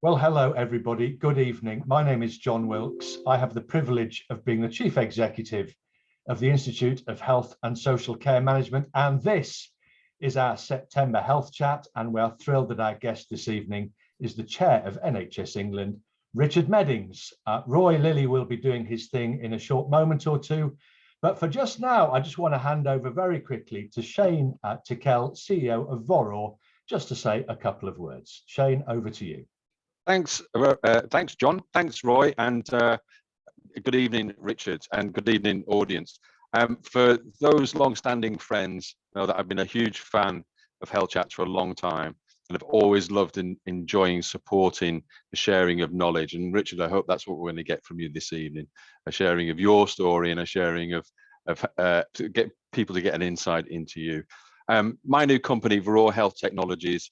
Well, hello, everybody. Good evening. My name is John Wilkes. I have the privilege of being the Chief Executive of the Institute of Health and Social Care Management, and this is our September Health Chat, and we're thrilled that our guest this evening is the Chair of NHS England, Richard Meddings. Roy Lilly will be doing his thing in a short moment or two, but for just now, I just want to hand over very quickly to Shane Tickell, CEO of Voror, just to say a couple of words. Shane, over to you. Thanks, John. Thanks, Roy, and good evening, Richard, and good evening, audience. For those long-standing friends, know that I've been a huge fan of HealthChat for a long time, and have always loved and enjoying supporting the sharing of knowledge. And Richard, I hope that's what we're going to get from you this evening: a sharing of your story and a sharing of to get people to get an insight into you. My new company, Voror Health Technologies,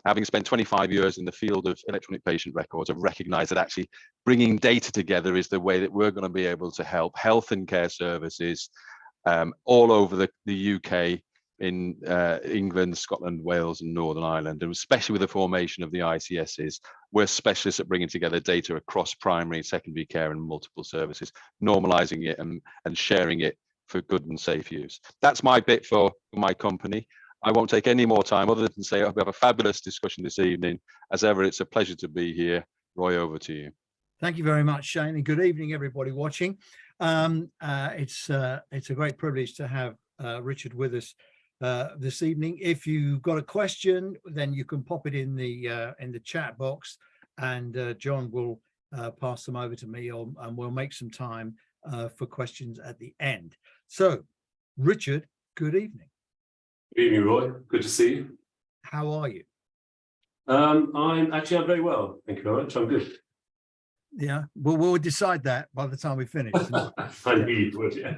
having spent 25 years in the field of electronic patient records, I've recognized that actually bringing data together is the way that we're going to be able to help health and care services all over the UK, in England, Scotland, Wales, and Northern Ireland, and especially with the formation of the ICSs. We're specialists at bringing together data across primary and secondary care and multiple services, normalizing it and sharing it for good and safe use. That's my bit for my company. I won't take any more time other than say I hope we have a fabulous discussion this evening. As ever, it's a pleasure to be here. Roy, over to you. Thank you very much, Shane, and good evening, everybody watching. It's a great privilege to have Richard with us this evening. If you've got a question, then you can pop it in the chat box, and John will pass them over to me, and we'll make some time for questions at the end. So, Richard, good evening. Good evening, Roy. Good to see you. How are you? I'm very well. Thank you very much. I'm good. Yeah, well, we'll decide that by the time we finish. I knew you would, yeah.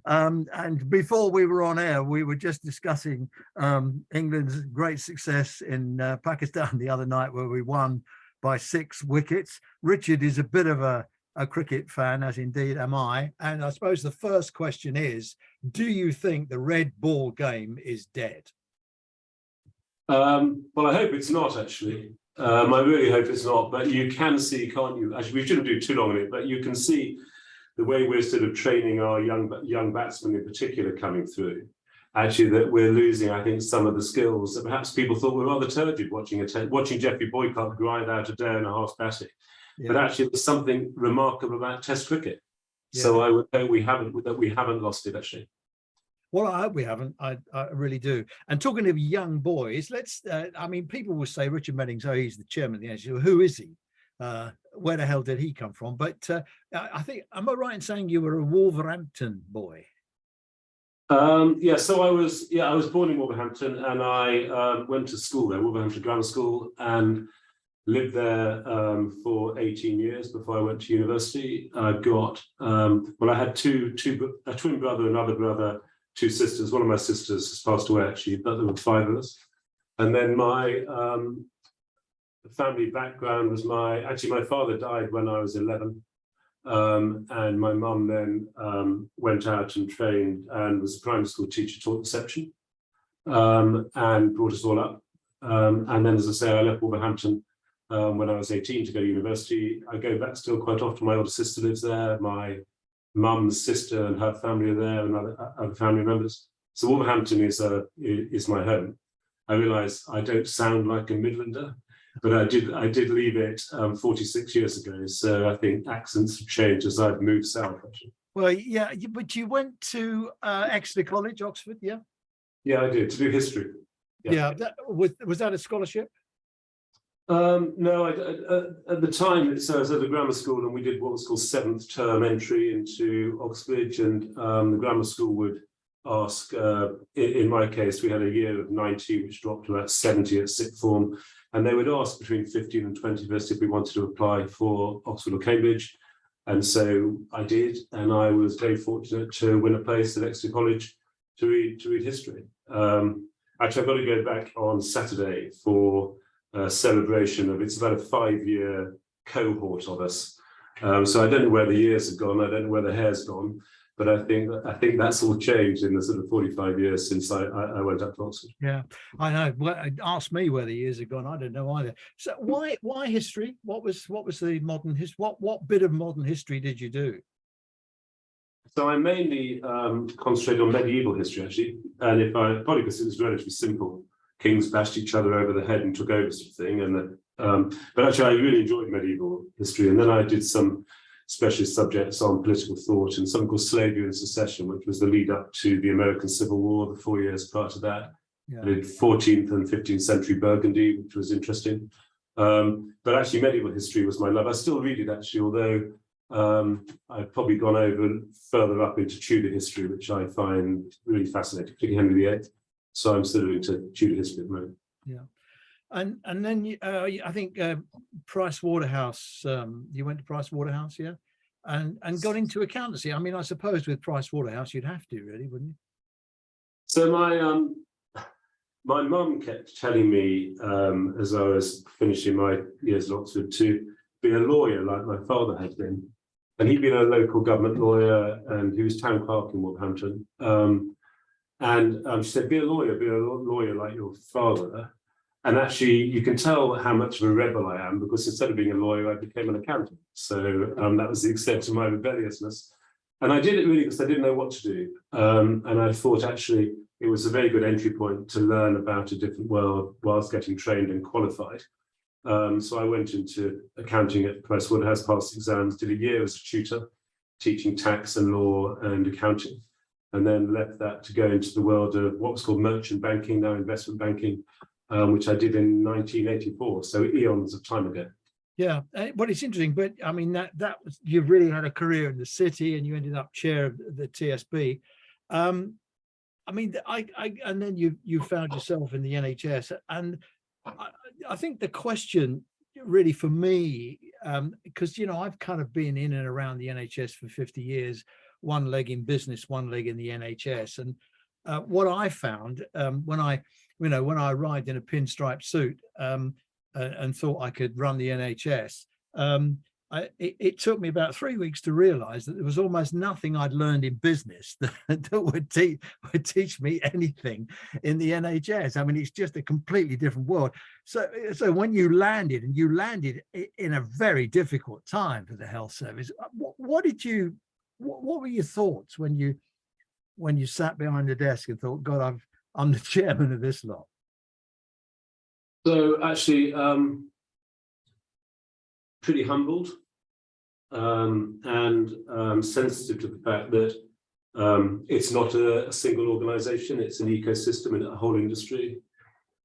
And before we were on air, we were just discussing England's great success in Pakistan the other night, where we won by 6 wickets. Richard is a bit of a cricket fan, as indeed am I. And I suppose the first question is, do you think the red ball game is dead? Well, I hope it's not, actually. I really hope it's not, but you can see, can't you? Actually, we shouldn't do too long on it, but you can see the way we're sort of training our young batsmen in particular coming through. Actually, that we're losing, I think, some of the skills that perhaps people thought were rather turgid watching Geoffrey Boycott grind out a day and a half batting. Yeah. But actually, there's something remarkable about Test cricket. Yeah. So I would hope we haven't lost it, actually. Well, I hope we haven't. I really do. And talking of young boys, let's. I mean, people will say Richard Meddings, oh, he's the chairman of the NHS. Who is he? Where the hell did he come from? But I think, am I right in saying you were a Wolverhampton boy? Yeah. So I was born in Wolverhampton, and I went to school there, Wolverhampton Grammar School, and lived there for 18 years before I went to university. I've got, I had a twin brother, another brother, 2 sisters. One of my sisters has passed away, actually, but there were 5 of us. And then my family background was my father died when I was 11. And my mum then went out and trained and was a primary school teacher, taught reception, and brought us all up. And then, as I say, I left Wolverhampton when I was 18 to go to university. I go back still quite often. My older sister lives there. My mum's sister and her family are there, and other family members. So Wolverhampton is my home. I realise I don't sound like a Midlander, but I did leave it 46 years ago. So I think accents have changed as I've moved south, actually. Well, yeah, but you went to Exeter College, Oxford, yeah? Yeah, I did, to do history. Yeah, was that a scholarship? No, at the time, so I was at the grammar school, and we did what was called 7th term entry into Oxbridge, and the grammar school would ask, in my case, we had a year of 90, which dropped to about 70 at sixth form, and they would ask between 15 and 20 of us if we wanted to apply for Oxford or Cambridge, and so I did, and I was very fortunate to win a place at Exeter College to read history. Actually, I've got to go back on Saturday for celebration of, it's about a 5-year cohort of us. So I don't know where the years have gone, I don't know where the hair's gone, But I think that's all changed in the sort of 45 years since I went up to Oxford. Yeah, I know. Well, ask me where the years have gone. I don't know either. So why history? What was the modern history? What bit of modern history did you do? So I mainly concentrated on medieval history, actually, and probably because it was relatively simple. Kings bashed each other over the head and took over, sort of thing. And but actually, I really enjoyed medieval history. And then I did some specialist subjects on political thought and something called Slavery and Secession, which was the lead up to the American Civil War, the 4 years prior to that. Yeah. I did 14th and 15th century Burgundy, which was interesting. But actually, medieval history was my love. I still read it, actually, although I've probably gone over further up into Tudor history, which I find really fascinating, particularly Henry VIII. So I'm still into Tudor history at the moment. Yeah, and then I think Price Waterhouse. You went to Price Waterhouse, yeah, and got into accountancy. I mean, I suppose with Price Waterhouse, you'd have to, really, wouldn't you? So my mum kept telling me as I was finishing my years at Oxford to be a lawyer like my father had been. And he'd been a local government lawyer, and he was town clerk in Wolverhampton. She said, be a lawyer like your father. And actually, you can tell how much of a rebel I am, because instead of being a lawyer, I became an accountant. So that was the extent of my rebelliousness. And I did it really because I didn't know what to do. And I thought, actually, it was a very good entry point to learn about a different world whilst getting trained and qualified. So I went into accounting at Price Waterhouse, passed exams, did a year as a tutor, teaching tax and law and accounting, and then left that to go into the world of what was called merchant banking, now investment banking, which I did in 1984, so eons of time ago. Yeah, well, it's interesting, but I mean, that was, you've really had a career in the city, and you ended up chair of the TSB. I mean, and then you found yourself in the NHS, and I think the question really for me, because, you know, I've kind of been in and around the NHS for 50 years, one leg in business, one leg in the NHS. And what I found when I arrived in a pinstripe suit and thought I could run the NHS, it took me about 3 weeks to realize that there was almost nothing I'd learned in business that would teach me anything in the NHS. I mean, it's just a completely different world. So when you landed in a very difficult time for the health service, what were your thoughts when you sat behind the desk and thought, God, I'm the chairman of this lot? So actually, pretty humbled and sensitive to the fact that it's not a single organization, it's an ecosystem and a whole industry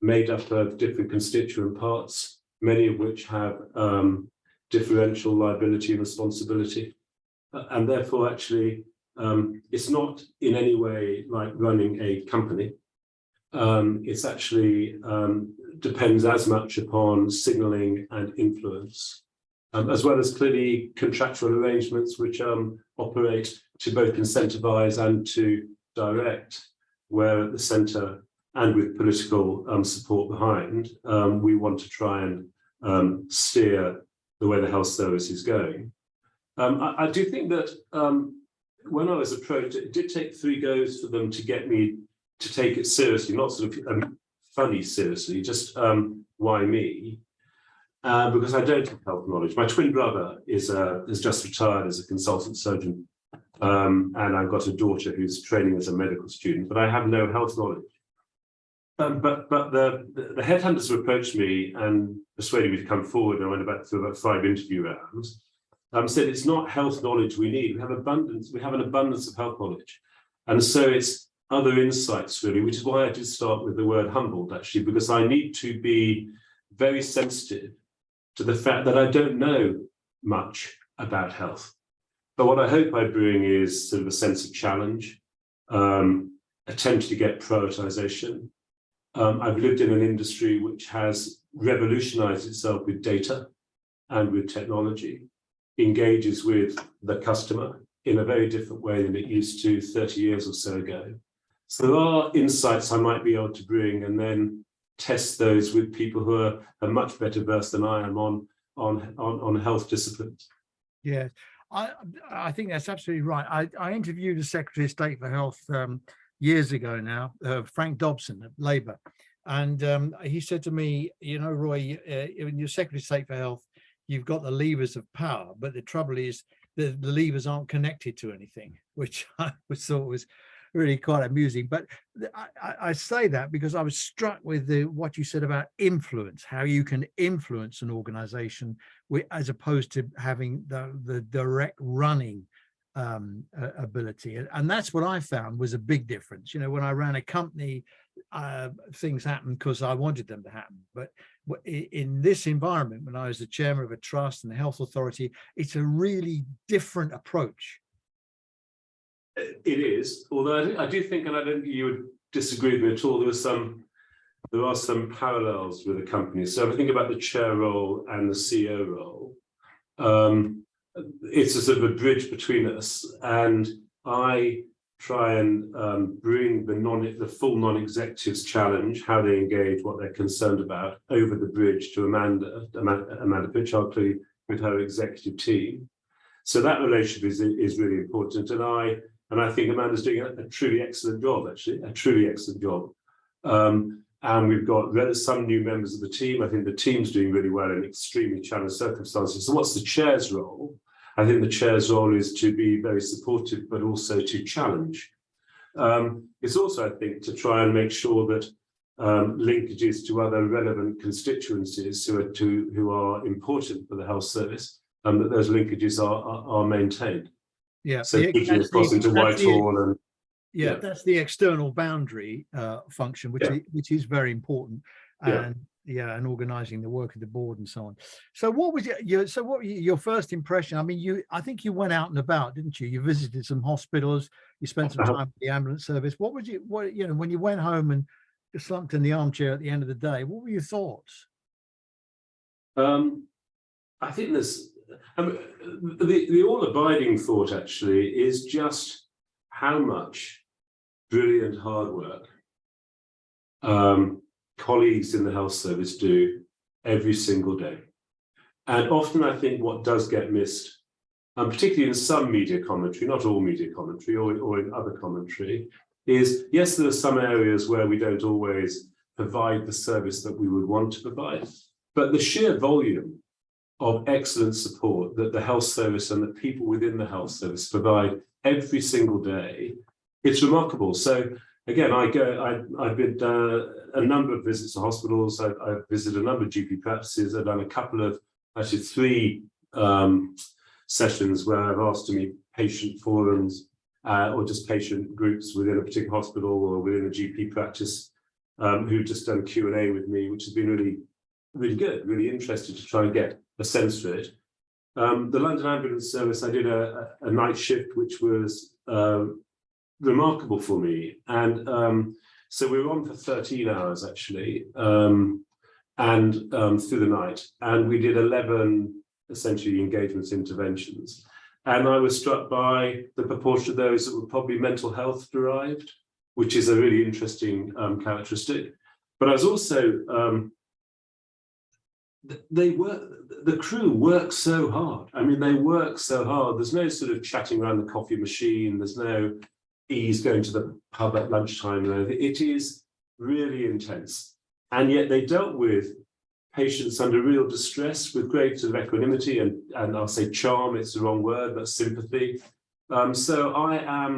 made up of different constituent parts, many of which have differential liability and responsibility. And therefore, actually, it's not in any way like running a company. It's actually depends as much upon signaling and influence, as well as clearly contractual arrangements which operate to both incentivize and to direct, where at the centre and with political support behind, we want to try and steer the way the health service is going. I do think that when I was approached, it did take 3 goes for them to get me to take it seriously, not sort of funny seriously, just why me? Because I don't have health knowledge. My twin brother is just retired as a consultant surgeon, and I've got a daughter who's training as a medical student, but I have no health knowledge. But the headhunters who approached me and persuaded me to come forward, and I went through about 5 interview rounds, said it's not health knowledge we need. We have an abundance of health knowledge, and so it's other insights really, which is why I did start with the word humbled, actually, because I need to be very sensitive to the fact that I don't know much about health. But what I hope I bring is sort of a sense of challenge, attempt to get prioritization. I've lived in an industry which has revolutionized itself with data and with technology, engages with the customer in a very different way than it used to 30 years or so ago. So there are insights I might be able to bring, and then test those with people who are much better versed than I am on health disciplines. Yeah, I think that's absolutely right. I interviewed the Secretary of State for Health years ago now, Frank Dobson of Labour, and he said to me, you know, Roy, when you're Secretary of State for Health, you've got the levers of power, but the trouble is the levers aren't connected to anything, which I thought was really quite amusing. But I say that because I was struck with what you said about influence, how you can influence an organization as opposed to having the direct running ability. And that's what I found was a big difference. You know, when I ran a company, things happened because I wanted them to happen. But in this environment, when I was the chairman of a trust and the health authority, it's a really different approach. It is, although I do think, and I don't think you would disagree with me at all, there are some parallels with the company. So if I think about the chair role and the CEO role, it's a sort of a bridge between us, and I try and bring the full non-executives challenge, how they engage, what they're concerned about, over the bridge to Amanda Pitcharkley with her executive team. So that relationship is really important, and I think Amanda's doing a truly excellent job, actually, a truly excellent job. And we've got some new members of the team. I think the team's doing really well in extremely challenging circumstances. So what's the chair's role? I think the chair's role is to be very supportive, but also to challenge. It's also, I think, to try and make sure that linkages to other relevant constituencies who are important for the health service, that those linkages are maintained. Yeah. So pushing across into Whitehall and that's the external boundary function, which is very important, and and organizing the work of the board and so on. So what was your first impression? I mean, I think you went out and about, didn't you? You visited some hospitals, you spent some time with the ambulance service. What when you went home and slumped in the armchair at the end of the day, what were your thoughts? I think the all-abiding thought actually is just how much brilliant hard work colleagues in the health service do every single day. And often I think what does get missed, particularly in some media commentary, not all media commentary, or in other commentary, is yes, there are some areas where we don't always provide the service that we would want to provide, but the sheer volume of excellent support that the health service and the people within the health service provide every single day, it's remarkable. So again, I did a number of visits to hospitals. I've visited a number of GP practices. I've done a couple of, actually 3 sessions where I've asked to meet patient forums or just patient groups within a particular hospital or within a GP practice who've just done Q&A with me, which has been really, really good, really interested to try and get a sense for it. The London Ambulance Service, I did a night shift, which was remarkable for me. And so we were on for 13 hours, actually, and through the night. And we did 11, essentially, engagements, interventions. And I was struck by the proportion of those that were probably mental health derived, which is a really interesting characteristic. But I was also... the crew works so hard. I mean, they work so hard. There's no sort of chatting around the coffee machine. There's no ease going to the pub at lunchtime. It is really intense. And yet they dealt with patients under real distress with great sort of equanimity and I'll say charm, it's the wrong word, but sympathy. So I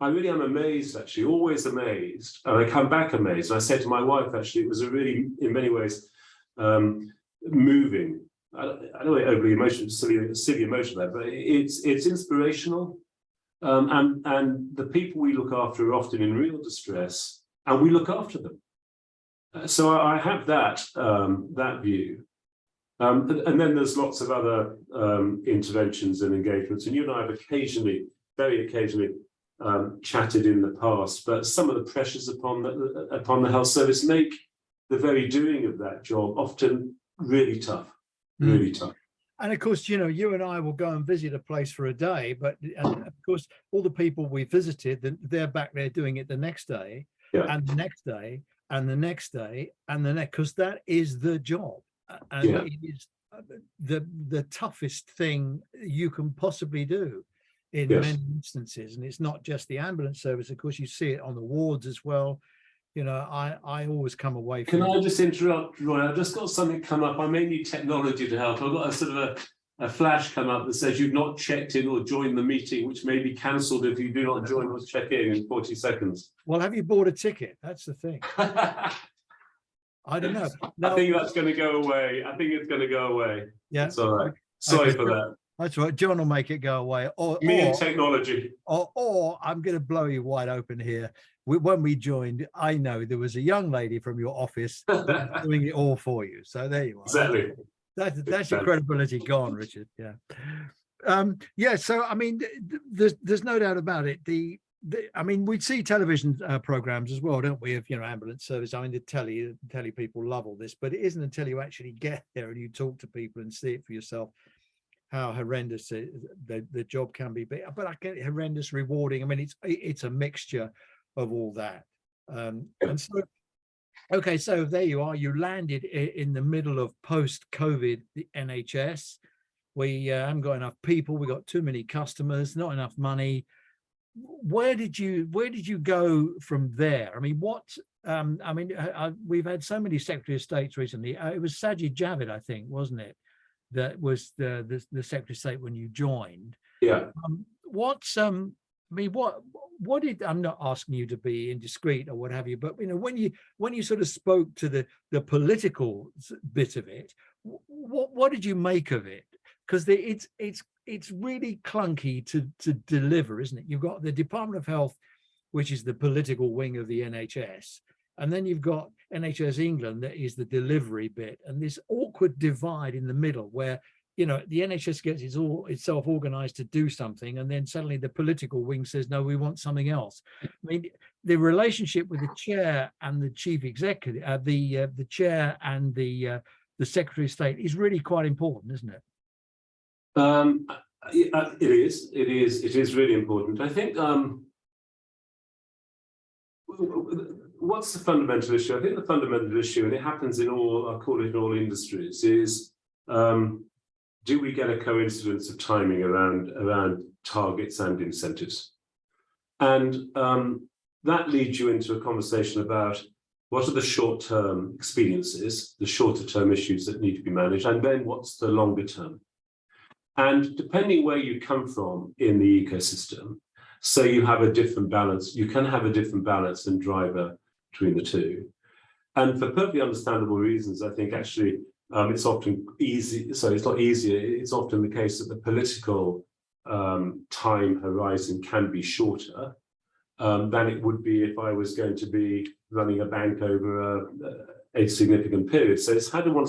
really am amazed, actually, always amazed. And I come back amazed. And I said to my wife, actually, it was a really, in many ways, moving. I don't know, overly emotional, silly emotion there, but it's inspirational. And the people we look after are often in real distress, and we look after them. So I have that view. And then there's lots of other interventions and engagements, and you and I have very occasionally, chatted in the past. But some of the pressures upon the health service make the very doing of that job often really tough, really tough. And of course, you and I will go and visit a place for a day, but of course, all the people we visited, they're back there doing it the next day, and the next day, and the next day, and the next, because that is the job. And it is the toughest thing you can possibly do in Yes. many instances. And it's not just the ambulance service, of course, you see it on the wards as well. You know, I always come away Can from. I just interrupt, Roy? I've just got something come up. I may need technology to help. I've got a sort of a flash come up that says you've not checked in or joined the meeting, which may be cancelled if you do not join or check in 40 seconds. Well, have you bought a ticket? That's the thing. I don't know. No, I think that's going to go away. I think it's going to go away. yeah, It's all right. Sorry Okay, for that. that's right. John will make it go away. Me and technology. Or I'm going to blow you wide open here. When we joined, I know there was a young lady from your office doing it all for you. So there you are. Exactly. That's your credibility gone, Richard. Yeah. Yeah. So I mean, there's no doubt about it. I mean, we see television programs as well, don't we? Of, you know, ambulance service. I mean, the telly people love all this, but it isn't until you actually get there and you talk to people and see it for yourself how horrendous the job can be. But I get horrendous, rewarding. I mean, it's a mixture of all that. And so, okay, so there you are. You landed in the middle of post-COVID, the NHS. We haven't got enough people. We got too many customers, not enough money. Where did you go from there? I mean, we've had so many Secretary of States recently. It was Sajid Javid, I think, wasn't it? That was the Secretary of State when you joined. Yeah. What did, I'm not asking you to be indiscreet or what have you, but you know, when you sort of spoke to the political bit of it, what did you make of it? Because it's really clunky to deliver, isn't it? You've got the Department of Health, which is the political wing of the NHS, and then you've got NHS England, that is the delivery bit, and this awkward divide in the middle where, you know, the NHS gets itself organized to do something, and then suddenly the political wing says, no, we want something else. I mean, the relationship with the chair and the chief executive, the chair and the Secretary of State is really quite important, isn't it? It is really important. I think what's the fundamental issue? I think the fundamental issue, and it happens in all, I call it in all industries, is do we get a coincidence of timing around targets and incentives? And that leads you into a conversation about what are the short-term experiences, the shorter-term issues that need to be managed, and then what's the longer term? And depending where you come from in the ecosystem, so you have a different balance, you can have a different balance and driver between the two. And for perfectly understandable reasons, I think actually it's often easy, so it's not easier, it's often the case that the political time horizon can be shorter than it would be if I was going to be running a bank over a significant period. So it's how does one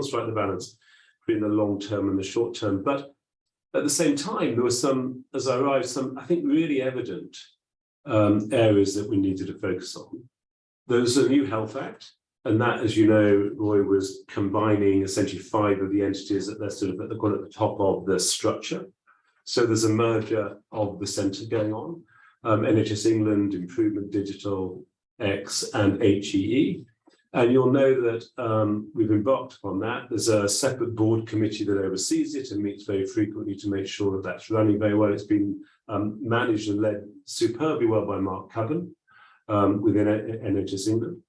strike the balance between the long term and the short term? But at the same time, there were some, as I arrived, some, I think, really evident areas that we needed to focus on. There was a new Health Act, and that, as you know, Roy, was combining essentially 5 of the entities that they're sort of at the top of the structure. So there's a merger of the centre going on. NHS England, Improvement Digital, X, and HEE. And you'll know that we've embarked upon that. There's a separate board committee that oversees it and meets very frequently to make sure that that's running very well. It's been managed and led superbly well by Mark Cubbon within NHS England.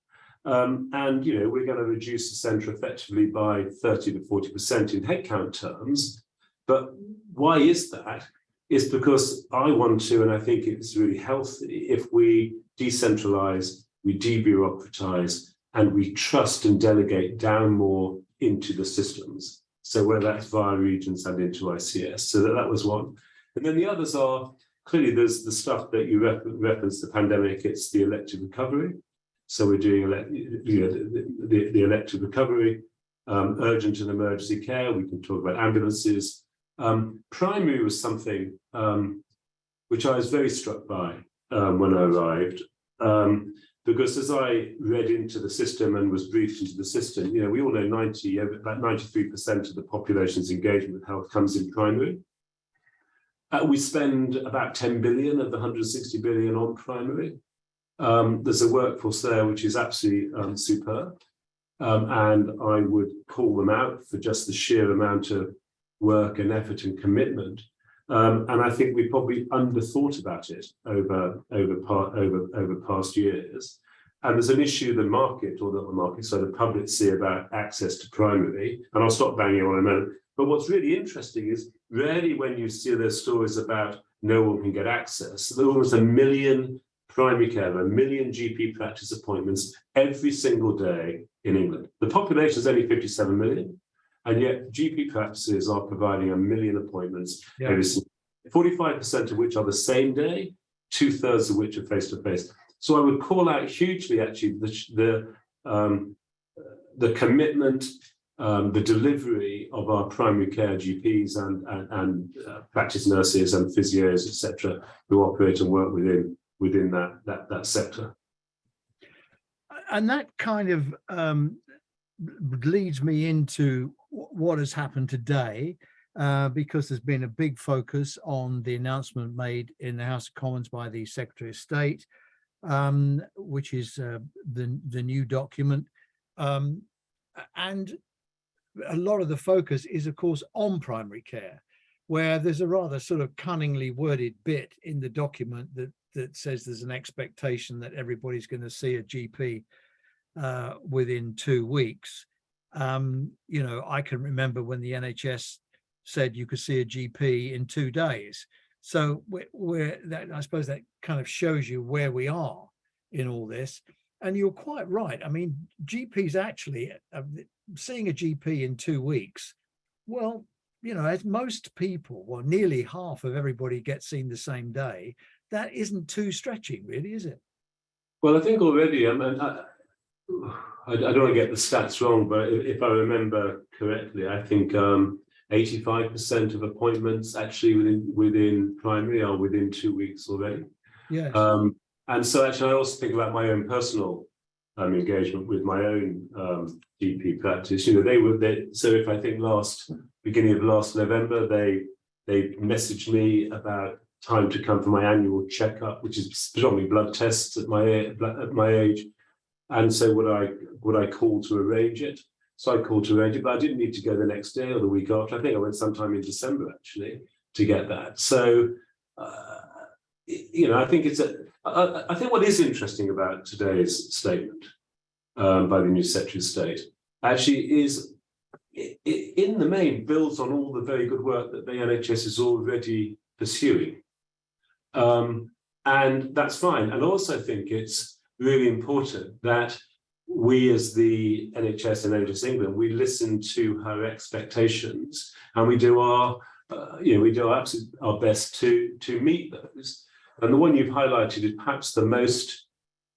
And, you know, we're going to reduce the centre effectively by 30 to 40% in headcount terms. But why is that? It's because I want to, and I think it's really healthy, if we decentralise, we debureaucratise, and we trust and delegate down more into the systems. So whether that's via regions and into ICS. So that was one. And then the others are, clearly there's the stuff that you referenced, the pandemic, it's the elective recovery. So we're doing the elective recovery, urgent and emergency care. We can talk about ambulances. Primary was something which I was very struck by when I arrived. Because as I read into the system and was briefed into the system, you know, we all know about 93% of the population's engagement with health comes in primary. We spend about 10 billion of the 160 billion on primary. There's a workforce there which is absolutely superb. and I would call them out for just the sheer amount of work and effort and commitment. And I think we probably underthought about it over past years. And there's an issue the market, or not the market, so the public see about access to primary. And I'll stop banging on in a minute. But what's really interesting is rarely when you see those stories about no one can get access, there are almost 1 million primary care, 1 million GP practice appointments every single day in England. The population is only 57 million, and yet GP practices are providing 1 million appointments every single day, 45% of which are the same day, 2/3 of which are face-to-face. So I would call out hugely, actually, the commitment, the delivery of our primary care GPs and practice nurses and physios, etc., who operate and work within that sector. And that kind of leads me into what has happened today, because there's been a big focus on the announcement made in the House of Commons by the Secretary of State, which is the new document. And a lot of the focus is, of course, on primary care, where there's a rather sort of cunningly worded bit in the document that says there's an expectation that everybody's going to see a GP within 2 weeks. You know, I can remember when the NHS said you could see a GP in 2 days. So I suppose that kind of shows you where we are in all this. And you're quite right. I mean, GPs actually seeing a GP in 2 weeks. Well, you know, as most people, well, nearly half of everybody gets seen the same day. That isn't too stretching, really, is it? Well, I think already, I mean, I don't want to get the stats wrong, but if I remember correctly, I think 85% of appointments actually within primary are within 2 weeks already. Yes. And so actually, I also think about my own personal engagement with my own GP practice. You know, so if I think beginning of last November, they messaged me about time to come for my annual checkup, which is predominantly blood tests at my age. And so would I call to arrange it? So I called to arrange it, but I didn't need to go the next day or the week after. I think I went sometime in December actually to get that. So you know, I think I think what is interesting about today's statement by the new Secretary of State actually is, in the main, builds on all the very good work that the NHS is already pursuing. And that's fine. And also think it's really important that we as the NHS and NHS England, we listen to her expectations and we do our our best to meet those. And the one you've highlighted is perhaps the most,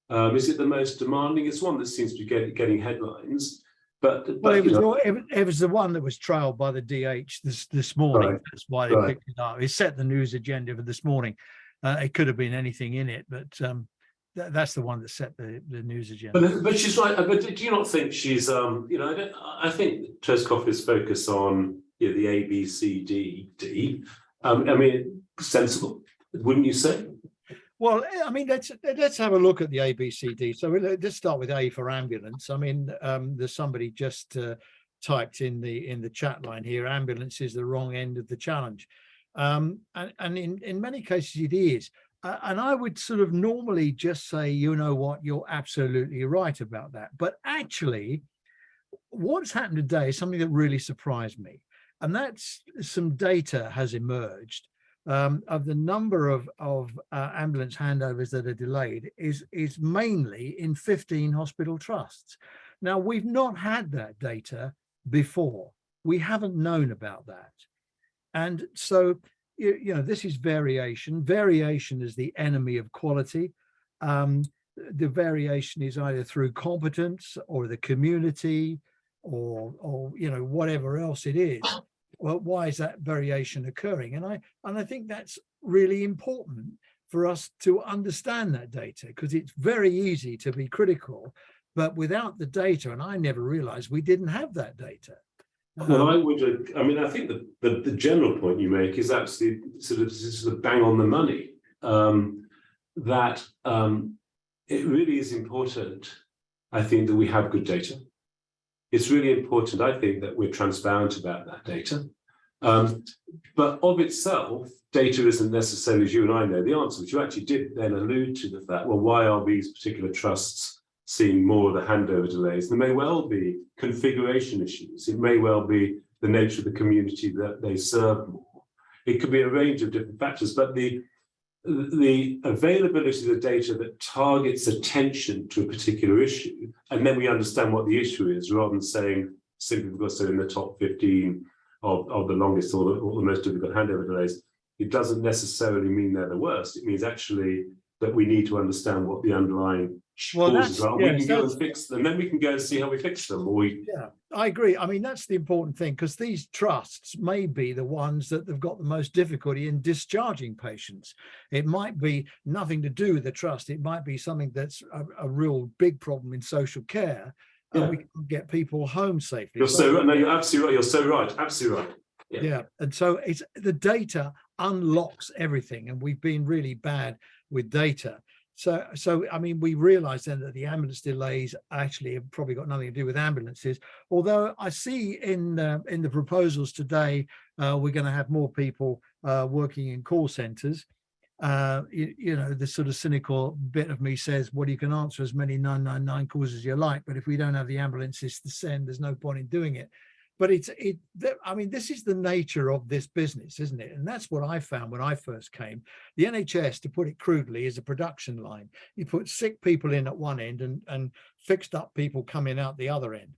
is it the most demanding? It's one that seems to be getting headlines. But it was the one that was trailed by the DH this morning. Right. That's why they picked it up. It set the news agenda for this morning. It could have been anything in it, but that's the one that set the news agenda. But she's right. But do you not think she's I think Trescoff's focus on the A, B, C, D. I mean, sensible, wouldn't you say? Well, I mean, let's have a look at the ABCD. So let's start with A for ambulance. I mean, there's somebody just typed in the chat line here, ambulance is the wrong end of the challenge. And in many cases it is. And I would sort of normally just say, you know what, you're absolutely right about that. But actually, what's happened today is something that really surprised me. And that's some data has emerged of the number of ambulance handovers that are delayed is mainly in 15 hospital trusts. Now, we've not had that data before. We haven't known about that. And so, you know, this is variation. Variation is the enemy of quality. The variation is either through competence or the community or you know, whatever else it is. Well, why is that variation occurring? And I think that's really important for us to understand that data, because it's very easy to be critical, but without the data, and I never realized we didn't have that data. Well, I think the general point you make is absolutely sort of bang on the money. That it really is important, I think, that we have good data. it's really important, I think, that we're transparent about that data. But of itself, data isn't necessarily, as you and I know, the answer. But you actually did then allude to the fact, well, why are these particular trusts seeing more of the handover delays? There may well be configuration issues. It may well be the nature of the community that they serve more. It could be a range of different factors, but the availability of the data that targets attention to a particular issue, and then we understand what the issue is, rather than saying simply because they're in the top 15 of the longest or the most difficult handover delays, it doesn't necessarily mean they're the worst. It means actually that we need to understand what the underlying causes are. We can go and fix them, then we can go and see how we fix them. Yeah, I agree. I mean, that's the important thing, because these trusts may be the ones that have got the most difficulty in discharging patients. It might be nothing to do with the trust. It might be something that's a real big problem in social care. And we can get people home safely. You're so right. No, you're absolutely right. You're so right. Absolutely right. Yeah. And so it's the data unlocks everything, and we've been really bad with data. So I mean, we realize then that the ambulance delays actually have probably got nothing to do with ambulances. Although I see in the proposals today, we're going to have more people working in call centers. You know, the sort of cynical bit of me says, well, you can answer as many 999 calls as you like, but if we don't have the ambulances to send, there's no point in doing it. But I mean, this is the nature of this business, isn't it? And that's what I found when I first came. The NHS, to put it crudely, is a production line. You put sick people in at one end and fixed up people coming out the other end.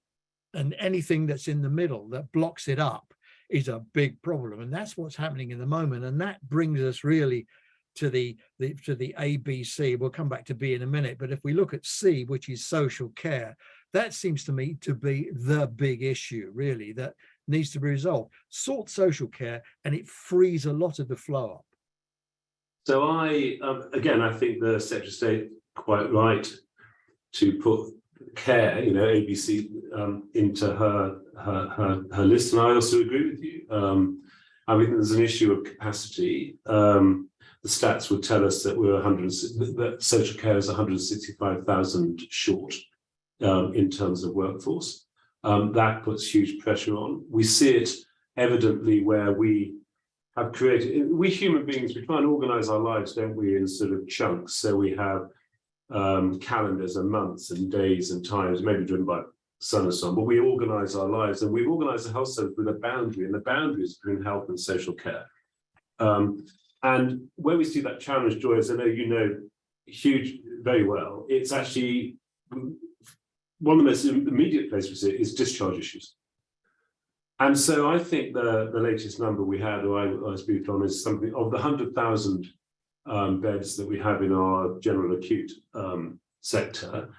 And anything that's in the middle that blocks it up is a big problem. And that's what's happening in the moment. And that brings us really to the ABC. We'll come back to B in a minute. But if we look at C, which is social care, that seems to me to be the big issue, really, that needs to be resolved. Sort social care, and it frees a lot of the flow up. So again, I think the Secretary of State quite right to put care, you know, ABC, into her list, and I also agree with you. I mean, there's an issue of capacity. The stats would tell us that that social care is 165,000 short. In terms of workforce. That puts huge pressure on. We see it evidently where we have created, we human beings, we try and organize our lives, don't we, in sort of chunks. So we have calendars and months and days and times, maybe driven by sun and so on, but we organize our lives, and we've organized the health service with a boundary, and the boundary is between health and social care. And where we see that challenge, Joy, as I know you know huge very well, it's actually one of the most immediate places we see it is discharge issues. And so I think the latest number we had, or I was briefed on, is something of the 100,000 beds that we have in our general acute sector,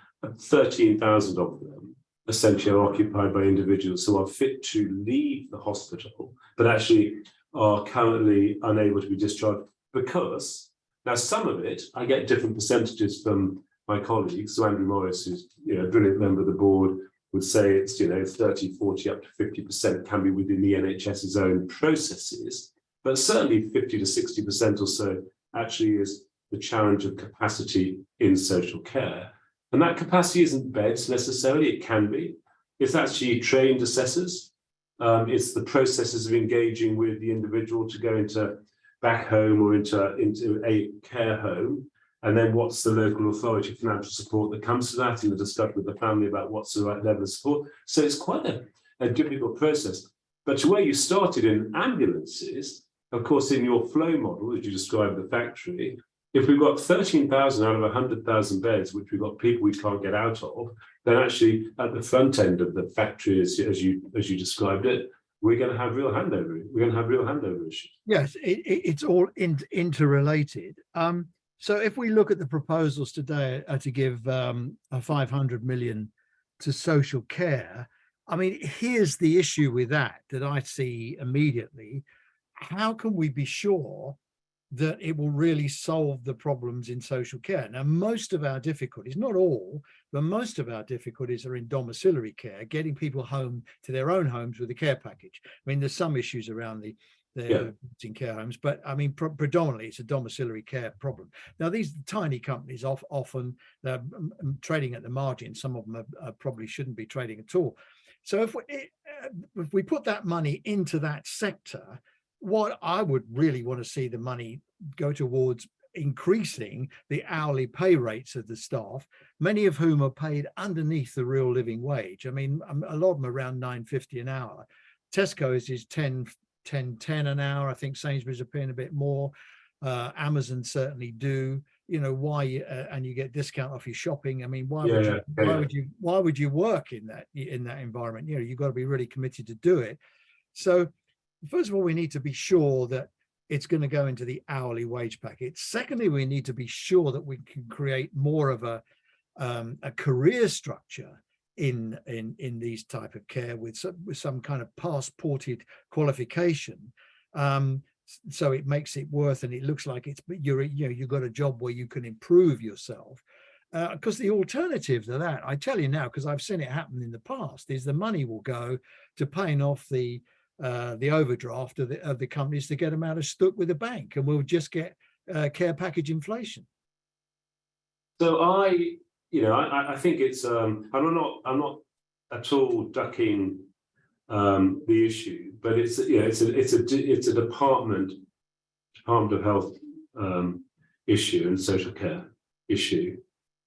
13,000 of them essentially are occupied by individuals who are fit to leave the hospital, but actually are currently unable to be discharged because, now some of it, I get different percentages from my colleagues. So Andrew Morris, who's a brilliant member of the board, would say it's 30, 40, up to 50% can be within the NHS's own processes, but certainly 50 to 60% or so actually is the challenge of capacity in social care. And that capacity isn't beds necessarily, it can be. It's actually trained assessors. It's the processes of engaging with the individual to go into back home or into a care home. And then what's the local authority financial support that comes to that, and the discussion with the family about what's the right level of support. So it's quite a difficult process. But to where you started in ambulances, of course, in your flow model, as you described the factory, if we've got 13,000 out of 100,000 beds, which we've got people we can't get out of, then actually at the front end of the factory, as you described it, we're going to have real handover. We're going to have real handover issues. Yes, it's all interrelated. So if we look at the proposals today to give a 500 million to social care, I mean, here's the issue with that I see immediately. How can we be sure that it will really solve the problems in social care? Now, most of our difficulties, not all, but most of our difficulties are in domiciliary care, getting people home to their own homes with a care package. I mean, there's some issues around in care homes, but I mean, predominantly it's a domiciliary care problem. Now, these tiny companies often trading at the margin. Some of them probably shouldn't be trading at all. So if we put that money into that sector, what I would really want to see the money go towards increasing the hourly pay rates of the staff, many of whom are paid underneath the real living wage. I mean, a lot of them around $9.50 an hour. Tesco's is 10.10 an hour. I think Sainsbury's are paying a bit more. Amazon certainly do. You know, why? And you get discount off your shopping. I mean, why would you work in that environment? You know, you've got to be really committed to do it. So first of all, we need to be sure that it's going to go into the hourly wage packet. Secondly, we need to be sure that we can create more of a career structure in these type of care with some kind of passported qualification, so it makes it worth, and it looks like you've got a job where you can improve yourself. Because the alternative to that, I tell you now, because I've seen it happen in the past, is the money will go to paying off the overdraft of the companies to get them out of stuck with the bank, and we'll just get care package inflation. So I think it's I'm not at all ducking the issue, but it's a Department of Health issue and social care issue.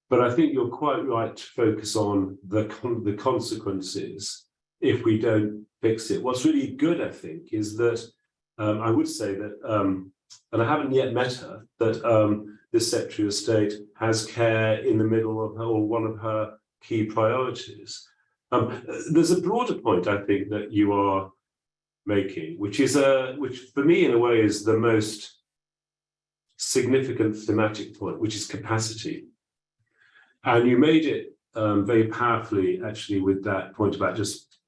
But I think you're quite right to focus on the consequences if we don't fix it. What's really good, I think, is that I would say that, and I haven't yet met her, that this Secretary of State has care in the middle of one of her key priorities. There's a broader point, I think, that you are making, which for me, in a way, is the most significant thematic point, which is capacity. And you made it very powerfully, actually, with that point about just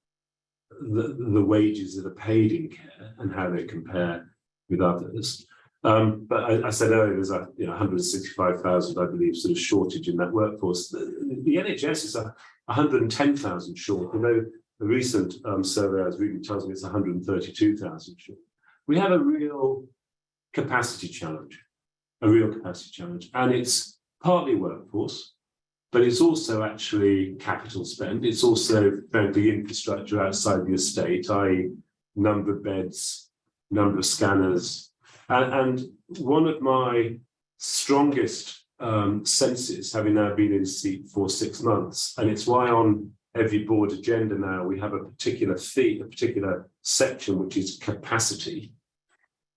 the wages that are paid in care and how they compare with others. But I said earlier, there's 165,000, I believe, sort of shortage in that workforce. The NHS is 110,000 short, although the recent survey I was reading tells me it's 132,000 short. We have a real capacity challenge, and it's partly workforce, but it's also actually capital spend. It's also the infrastructure outside the estate, i.e. number of beds, number of scanners. And one of my strongest senses, having now been in seat for 6 months, and it's why on every board agenda now we have a particular theme, a particular section, which is capacity.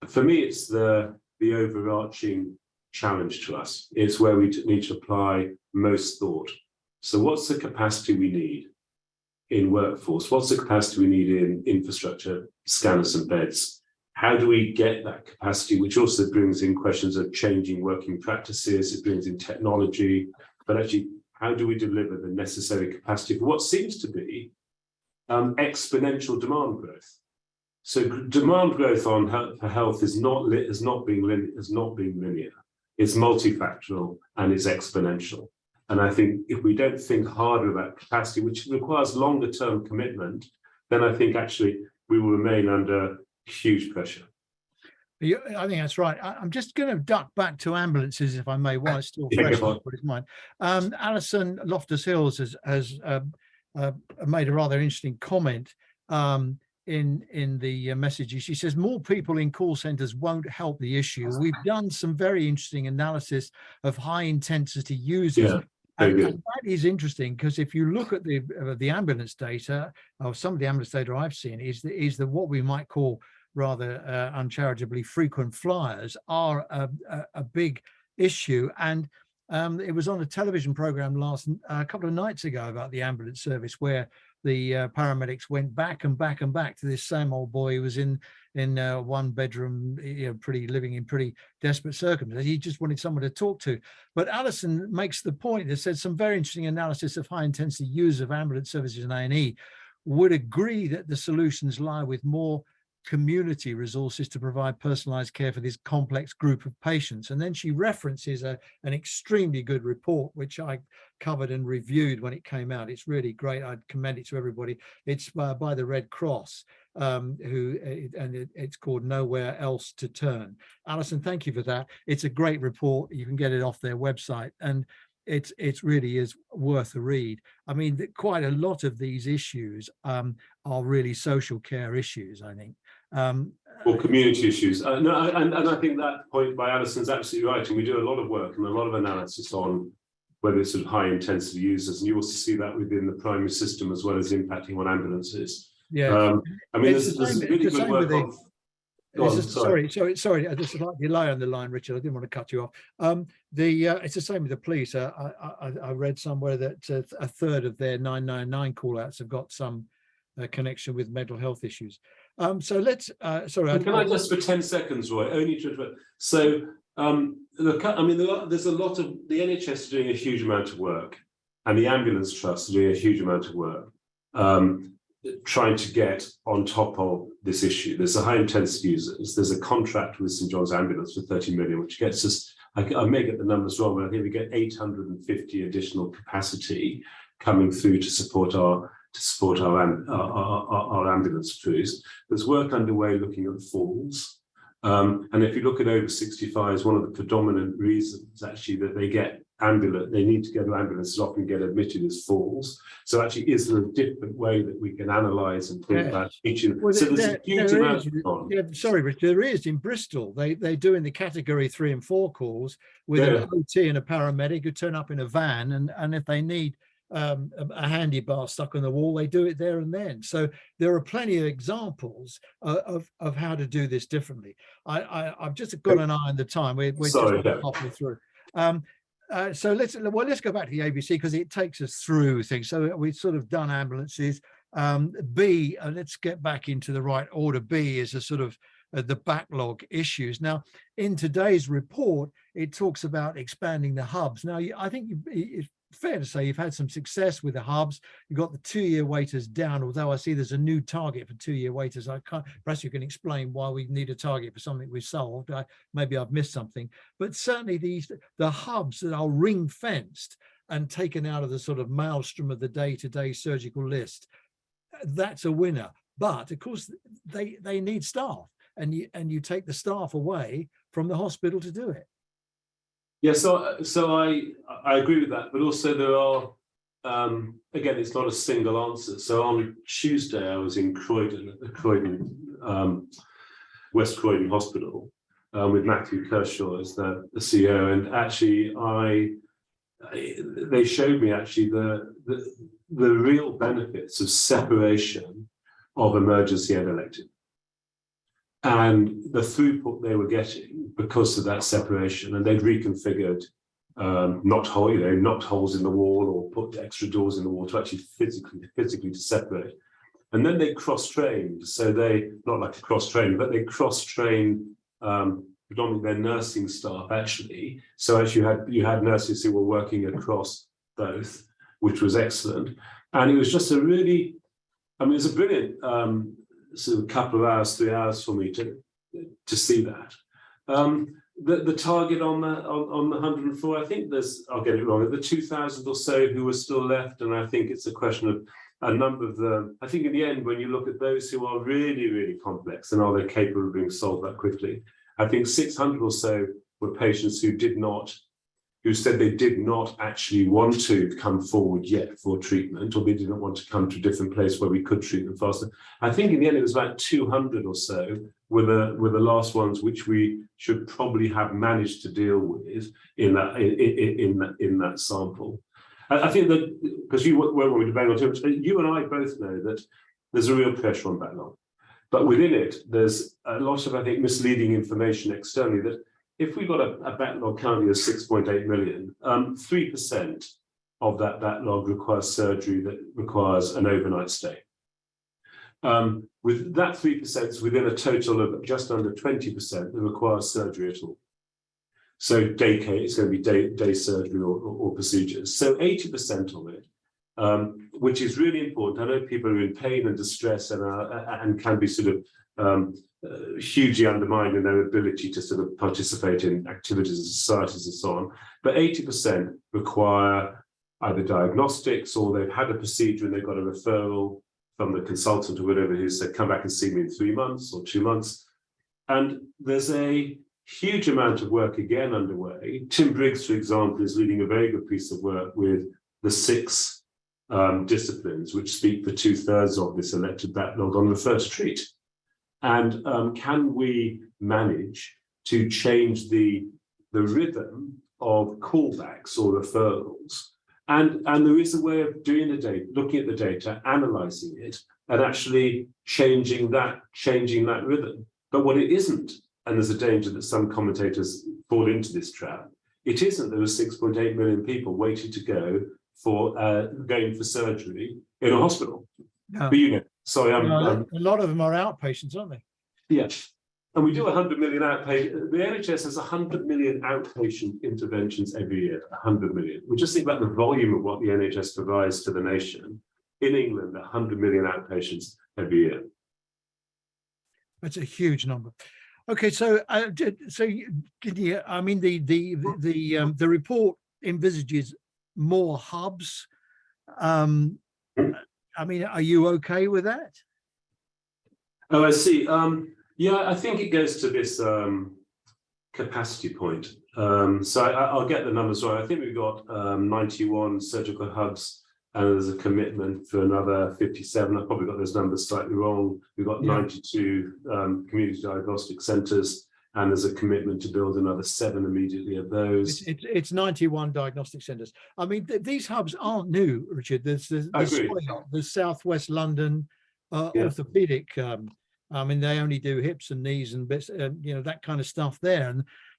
For me, it's the overarching challenge to us. It's where we need to apply most thought. So what's the capacity we need in workforce? What's the capacity we need in infrastructure, scanners and beds? How do we get that capacity, which also brings in questions of changing working practices, it brings in technology, but actually, how do we deliver the necessary capacity for what seems to be exponential demand growth? So demand growth for health is not being linear. It's multifactorial and it's exponential. And I think if we don't think harder about capacity, which requires longer term commitment, then I think actually we will remain under huge pressure. I think that's right. I'm just going to duck back to ambulances, if I may, while it's still fresh in everybody's mind. Alison Loftus-Hills has made a rather interesting comment in the messages. She says more people in call centers won't help the issue. We've done some very interesting analysis of high intensity users. Yeah. And that is interesting, because if you look at the ambulance data, or some of the ambulance data I've seen, is that what we might call rather uncharitably frequent flyers are a big issue. And it was on a television program a couple of nights ago about the ambulance service, where the paramedics went back and back and back to this same old boy who was in one bedroom, living in pretty desperate circumstances. He just wanted someone to talk to. But Alison makes the point that said some very interesting analysis of high intensity use of ambulance services in A&E would agree that the solutions lie with more community resources to provide personalized care for this complex group of patients. And then she references an extremely good report, which I covered and reviewed when it came out. It's really great. I'd commend it to everybody. It's by the Red Cross, it's called Nowhere Else to Turn. Alison, thank you for that. It's a great report. You can get it off their website. And it really is worth a read. I mean, quite a lot of these issues are really social care issues, I think. Or community issues. No, and I think that point by Alison's absolutely right. And we do a lot of work and a lot of analysis on whether it's sort of high intensity users. And you also see that within the primary system as well as impacting on ambulances. Yeah. I mean, there's really good work on. Sorry, I just slightly lie on the line, Richard. I didn't want to cut you off. It's the same with the police. I read somewhere that a third of their 999 call-outs have got some connection with mental health issues. So let's. Sorry. Can I just for 10 seconds, Roy? Only to. So look, I mean, there's a lot of the NHS is doing a huge amount of work, and the ambulance trusts are doing a huge amount of work. Trying to get on top of this issue. There's a high intensity users. There's a contract with St John's Ambulance for 30 million, which gets us, I may get the numbers wrong, but I think we get 850 additional capacity coming through to support our ambulance crews. There's work underway looking at falls. And if you look at over 65s, one of the predominant reasons actually that they need to go to ambulances often get admitted as falls. So actually, is there a different way that we can analyse and think about each? Well, so there's a huge amount of sorry, Richard, there is in Bristol. They do in the category 3 and 4 calls with an OT and a paramedic who turn up in a van, and if they need a handy bar stuck on the wall, they do it there and then. So there are plenty of examples of how to do this differently. I've just got an eye on the time. We're just halfway through. So let's go back to the ABC because it takes us through things. So we've sort of done ambulances. B, let's get back into the right order. B is a sort of the backlog issues. Now, in today's report, it talks about expanding the hubs. Now, I think it's fair to say you've had some success with the hubs. You've got the 2-year waiters down, although I see there's a new target for 2-year waiters. Perhaps you can explain why we need a target for something we've solved. Maybe I've missed something, but certainly the hubs that are ring fenced and taken out of the sort of maelstrom of the day-to-day surgical list, that's a winner. But of course they need staff, and you take the staff away from the hospital to do it. Yeah, so I agree with that, but also there are again, it's not a single answer. So on Tuesday, I was in Croydon at the West Croydon Hospital with Matthew Kershaw as the CEO, and actually they showed me actually the real benefits of separation of emergency and elective, and the throughput they were getting because of that separation. And they'd reconfigured, knocked holes in the wall or put extra doors in the wall to actually physically to separate. And then they cross-trained. So they, not like a cross-train, but they cross-trained predominantly their nursing staff actually. So as you had nurses who were working across both, which was excellent. And it was just it was a brilliant sort of couple of hours, 3 hours for me to see that. The target on the 104, I think I'll get it wrong, the 2,000 or so who are still left, and I think it's a question of a number of them. I think in the end, when you look at those who are really, really complex and are they capable of being solved that quickly, I think 600 or so were patients who said they did not actually want to come forward yet for treatment, or they didn't want to come to a different place where we could treat them faster. I think in the end it was about 200 or so were the last ones which we should probably have managed to deal with in that sample. I think that because you won't want me to bang on too much, you and I both know that there's a real pressure on backlog, but within it there's a lot of, I think, misleading information externally that if we've got a backlog currently of 6.8 million, 3% of that backlog requires surgery that requires an overnight stay. With that 3% within a total of just under 20% that requires surgery at all. So day care, it's going to be day surgery or procedures. So 80% of it, which is really important. I know people are in pain and distress and can be sort of hugely undermined in their ability to sort of participate in activities and societies and so on. But 80% require either diagnostics or they've had a procedure and they've got a referral from the consultant or whatever who said, come back and see me in 3 months or 2 months. And there's a huge amount of work again underway. Tim Briggs, for example, is leading a very good piece of work with the 6 disciplines, which speak for 2/3 of this elected backlog on the first treat. And can we manage to change the rhythm of callbacks or referrals? And there is a way of doing the data, looking at the data, analysing it, and actually changing that rhythm. But what it isn't, and there's a danger that some commentators fall into this trap, it isn't there are 6.8 million people waiting to go for going for surgery in a hospital. No. But you know, sorry, A lot of them are outpatients, aren't they? yes. And we do 100 million outpatient. The NHS has 100 million outpatient interventions every year. 100 million. We just think about the volume of what the NHS provides to the nation. In England, 100 million outpatients every year. That's a huge number. Okay, so I mean, the report envisages more hubs. I mean, are you okay with that? Oh, I see. Yeah, I think it goes to this capacity point. So I'll get the numbers right. I think we've got 91 surgical hubs, and there's a commitment for another 57. I've probably got those numbers slightly wrong. We've got 92 community diagnostic centres, and there's a commitment to build another 7 immediately of those. It's 91 diagnostic centres. I mean, these hubs aren't new, Richard. There's Southwest London orthopaedic. I mean, they only do hips and knees and bits, you know, that kind of stuff there.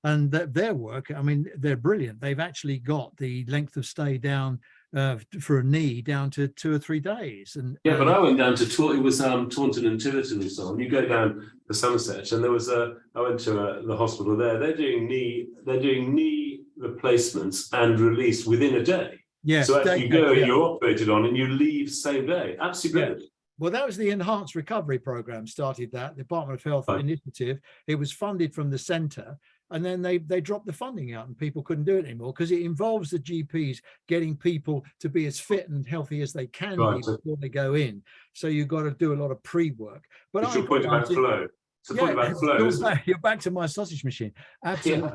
And their work, I mean, they're brilliant. They've actually got the length of stay down for a knee down to 2 or 3 days. And yeah, but I went down to it was Taunton and Tiverton and so on. You go down to Somerset, and there was I went to the hospital there. They're doing knee replacements and release within a day. Yeah. So actually you go, you're operated on, and you leave same day. Absolutely brilliant. Well, that was the Enhanced Recovery Program started that, the Department of Health initiative. It was funded from the centre, and then they dropped the funding out and people couldn't do it anymore because it involves the GPs getting people to be as fit and healthy as they can be before they go in. So you've got to do a lot of pre-work. But it's your point about flow. It's a point about flow. You're back to my sausage machine. Absolutely.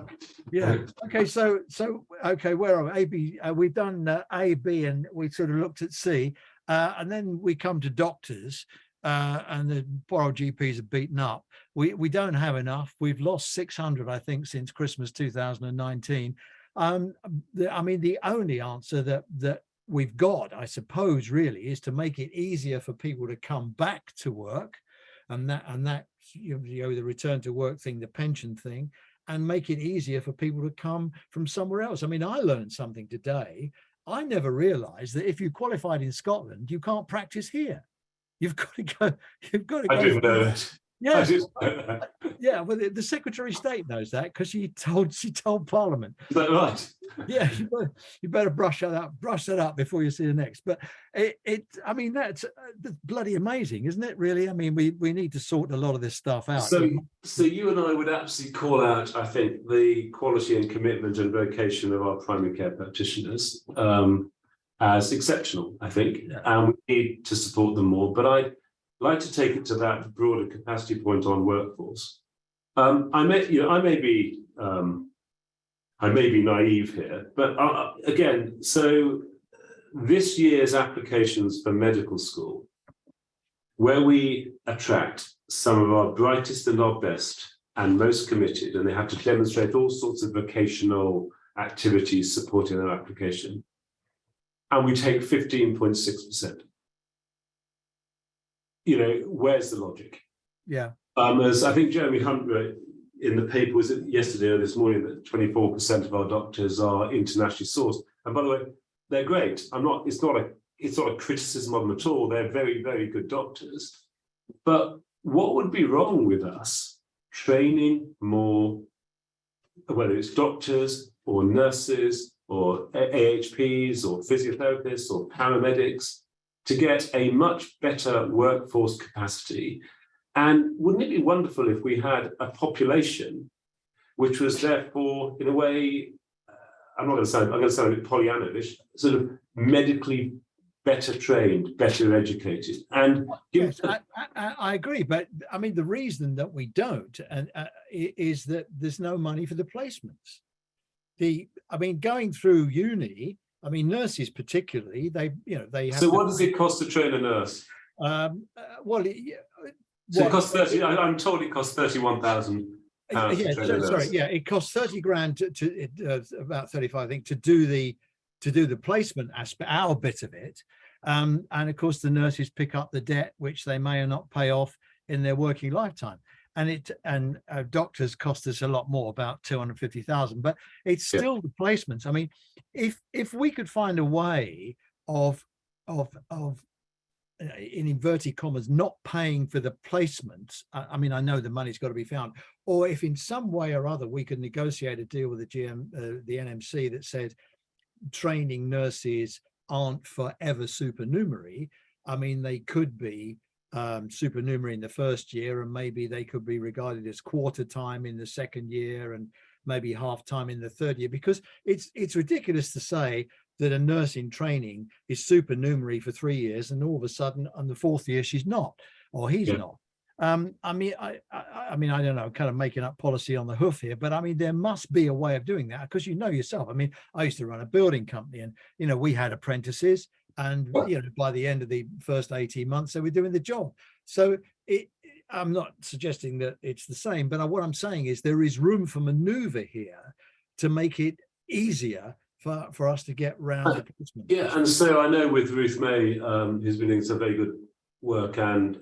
Yeah. Okay. So okay, where are we? A, B. We've done A, B, and we sort of looked at C. And then we come to doctors, and the poor old GPs are beaten up. We don't have enough. We've lost 600, I think, since Christmas 2019. I mean, the only answer that we've got, I suppose, really, is to make it easier for people to come back to work, and that you know, the return to work thing, the pension thing, and make it easier for people to come from somewhere else. I mean, I learned something today. I never realised that if you qualified in Scotland, you can't practice here. You've got to go. You've got to go. I didn't know that. Yeah, yeah. Well, the Secretary of State knows that because she told Parliament. Is that right? Yeah, you better brush that up before you see the next. But I mean, that's bloody amazing, isn't it? Really, I mean, we need to sort a lot of this stuff out. So you and I would absolutely call out, I think, the quality and commitment and vocation of our primary care practitioners as exceptional, I think, and we need to support them more. But I'd like to take it to that broader capacity point on workforce. I may be naive here, but again, so this year's applications for medical school, where we attract some of our brightest and our best and most committed, and they have to demonstrate all sorts of vocational activities supporting their application, and we take 15.6%. You know, where's the logic? Yeah. As I think Jeremy Hunt wrote in the paper, was it yesterday or this morning, that 24% of our doctors are internationally sourced. And by the way, they're great. It's not a criticism of them at all. They're very, very good doctors. But what would be wrong with us training more, whether it's doctors or nurses or AHPs or physiotherapists or paramedics, to get a much better workforce capacity? And wouldn't it be wonderful if we had a population which was therefore, in a way, I'm going to sound a bit Pollyanna-ish, sort of medically better trained, better educated. And yes, I agree, but I mean the reason that we don't is that there's no money for the placements. I mean, going through uni, I mean, nurses particularly, they have. So what does it cost to train a nurse? Well, so it costs 30. I'm told it costs £31,000. Yeah, sorry, yeah, it costs 30 grand to about 35, I think, to do the placement aspect, our bit of it, and of course the nurses pick up the debt which they may or not pay off in their working lifetime, and doctors cost us a lot more, about 250,000, but it's still the placements. I mean, if we could find a way of in inverted commas not paying for the placements, I mean, I know the money's got to be found, or if in some way or other we could negotiate a deal with the NMC that said training nurses aren't forever supernumerary. I mean, they could be supernumerary in the first year, and maybe they could be regarded as quarter time in the second year, and maybe half time in the third year, because it's ridiculous to say that a nurse in training is supernumerary for 3 years and all of a sudden on the fourth year she's not, or he's not. I mean, I mean, I don't know, kind of making up policy on the hoof here, but I mean, there must be a way of doing that, because yourself, I mean, I used to run a building company, and we had apprentices, and by the end of the first 18 months they were doing the job. So I'm not suggesting that it's the same, but what I'm saying is there is room for maneuver here to make it easier for us to get round the placement. Yeah, and so I know with Ruth May, who's been doing some very good work and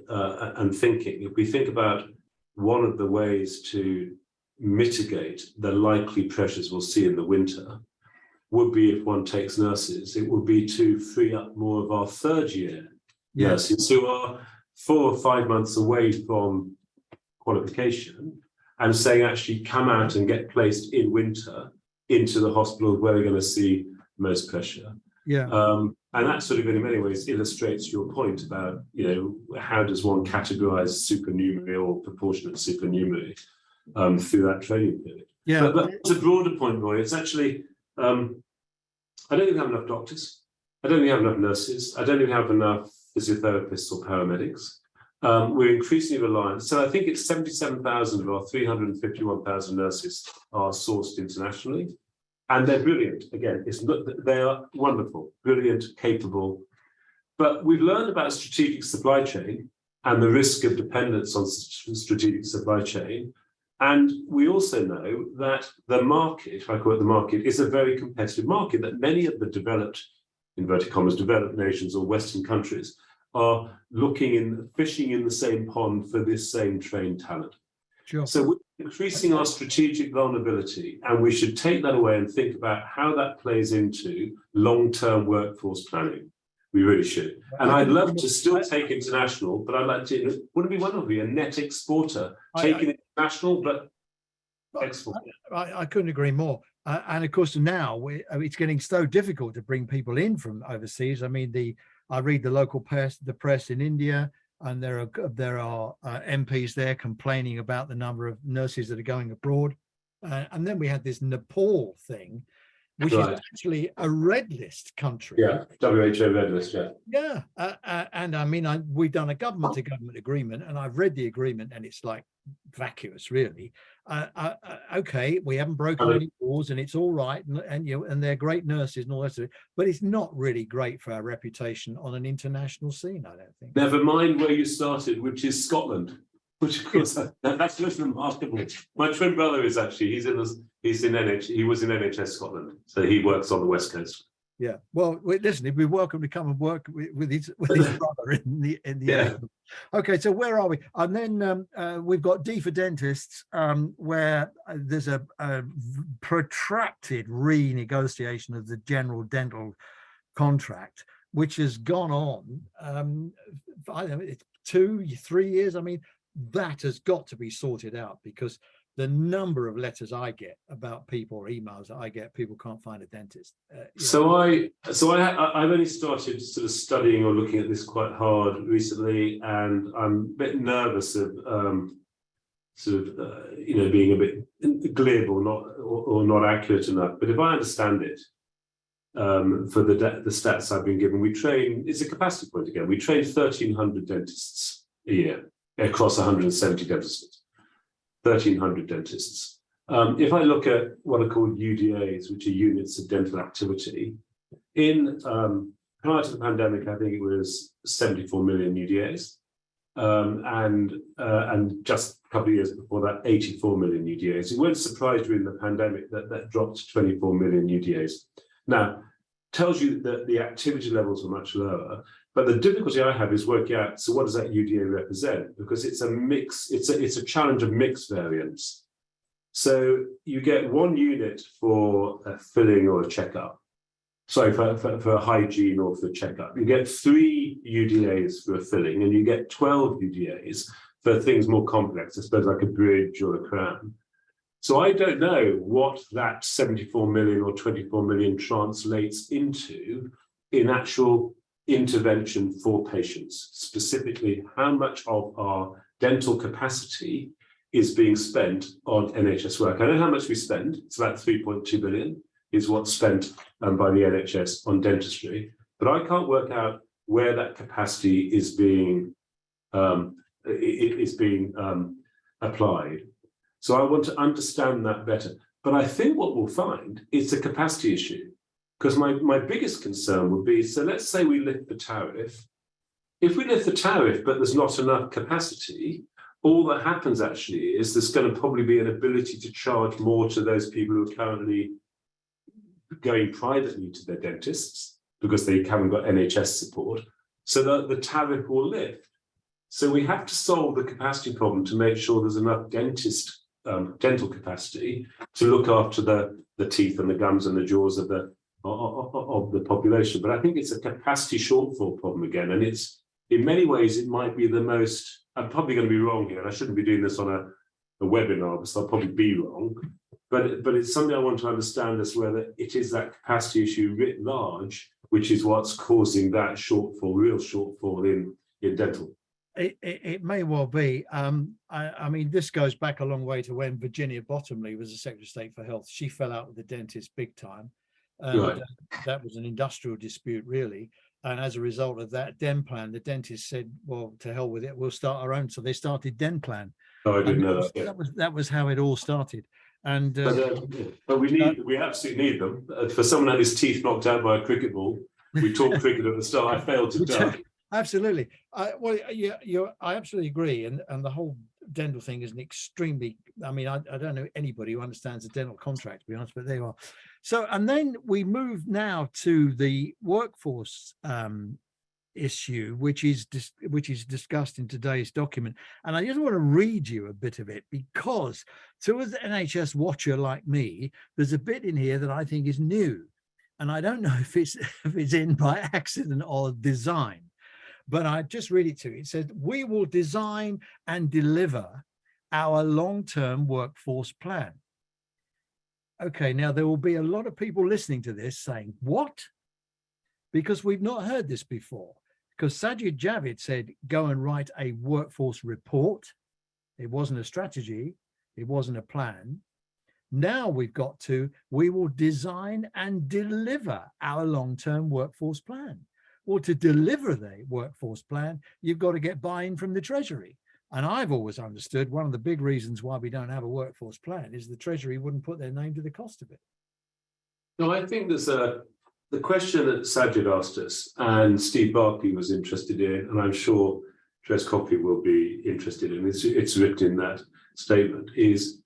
thinking. If we think about one of the ways to mitigate the likely pressures we'll see in the winter, would be, if one takes nurses, it would be to free up more of our third year nurses who are 4 or 5 months away from qualification, and saying actually come out and get placed in winter into the hospitals where we're going to see most pressure. And that sort of in many ways illustrates your point about, how does one categorize supernumerary or proportionate supernumerary through that training period. But it's a broader point, Roy. It's actually, I don't think we have enough doctors. I don't think we have enough nurses. I don't think we have enough physiotherapists or paramedics. We're increasingly reliant. So I think it's 77,000 of our 351,000 nurses are sourced internationally. And they're brilliant. Again, they are wonderful, brilliant, capable. But we've learned about strategic supply chain and the risk of dependence on strategic supply chain. And we also know that the market, if I call it the market, is a very competitive market, that many of the developed, inverted commas, developed nations or Western countries are fishing in the same pond for this same trained talent. So we're increasing our strategic vulnerability, and we should take that away and think about how that plays into long-term workforce planning. We really should. And I'd love to still take international, but I'd like to, wouldn't it be wonderful to be a net exporter, taking international, but export? I couldn't agree more. And of course, now it's getting so difficult to bring people in from overseas. I mean, I read the local press, in India, and there are MPs there complaining about the number of nurses that are going abroad. And then we had this Nepal thing, which is actually a red list country. Yeah, WHO red list, and I mean, we've done a government-to-government agreement, and I've read the agreement, and it's like vacuous, really. Okay, we haven't broken any laws, and it's all right, and they're great nurses and all that, but it's not really great for our reputation on an international scene, I don't think. Never mind where you started, which is Scotland, which of course that's just remarkable. My twin brother is actually he was in NHS Scotland, so he works on the West Coast. Yeah, well, listen, he'd be welcome to come and work with his brother in the area. Okay, so where are we? And then we've got D for dentists, where there's a protracted renegotiation of the general dental contract, which has gone on. I don't know, it's 2-3 years. I mean, that has got to be sorted out, because the number of letters I get about people, or emails that I get, people can't find a dentist. I've only started sort of studying or looking at this quite hard recently, and I'm a bit nervous of being a bit glib or not accurate enough. But if I understand it, for the stats I've been given. It's a capacity point again, we train 1,300 dentists a year across 170 dentists, 1,300 dentists. If I look at what are called UDAs, which are units of dental activity, prior to the pandemic, I think it was 74 million UDAs. And just a couple of years before that, 84 million UDAs. It won't surprise during the pandemic that dropped to 24 million UDAs. Now, tells you that the activity levels were much lower, but the difficulty I have is working out, so what does that UDA represent? Because it's a mix, it's a challenge of mixed variants. So you get one unit for a filling or a checkup. Sorry, for a hygiene or for checkup. You get 3 UDAs for a filling, and you get 12 UDAs for things more complex, I suppose like a bridge or a crown. So I don't know what that 74 million or 24 million translates into in actual intervention for patients. Specifically, how much of our dental capacity is being spent on NHS work. I know how much we spend. It's about 3.2 billion is what's spent by the NHS on dentistry, but I can't work out where that capacity is being applied. So I want to understand that better. But I think what we'll find is a capacity issue, because my biggest concern would be, so let's say we lift the tariff. If we lift the tariff, but there's not enough capacity, all that happens actually is there's going to probably be an ability to charge more to those people who are currently going privately to their dentists because they haven't got NHS support, so that the tariff will lift. So we have to solve the capacity problem to make sure there's enough dental capacity to look after the teeth and the gums and the jaws of the population. But I think it's a capacity shortfall problem again, and it's in many ways it might be the most. I'm probably going to be wrong here, and I shouldn't be doing this on a webinar because I'll probably be wrong. But it's something I want to understand as whether it is that capacity issue writ large, which is what's causing that shortfall, real shortfall in dental. It may well be. I mean, this goes back a long way to when Virginia Bottomley was the Secretary of State for Health. She fell out with the dentist big time. Right. That was an industrial dispute, really. And as a result of that Denplan, the dentist said, well, to hell with it, we'll start our own. So they started Denplan. Oh, I didn't know that. Yeah. That was how it all started. And but we absolutely need them. For someone who had his teeth knocked out by a cricket ball, we talked cricket at the start. I failed to duck. Absolutely. I absolutely agree. And the whole dental thing is an extremely, I mean, I don't know anybody who understands a dental contract, to be honest, but there you are. So, and then we move now to the workforce issue, which is discussed in today's document. And I just want to read you a bit of it, because to an NHS watcher like me, there's a bit in here that I think is new. And I don't know if it's in by accident or design. But I just read it to you. It says, we will design and deliver our long-term workforce plan. Okay, now there will be a lot of people listening to this saying, what? Because we've not heard this before. Because Sajid Javid said, go and write a workforce report. It wasn't a strategy. It wasn't a plan. Now we've got to, we will design and deliver our long-term workforce plan. Well, to deliver the workforce plan, you've got to get buy-in from the Treasury. And I've always understood one of the big reasons why we don't have a workforce plan is the Treasury wouldn't put their name to the cost of it. No, I think there's the question that Sajid asked us and Steve Barclay was interested in, and I'm sure Tres Coffey will be interested in, it's written in that statement, is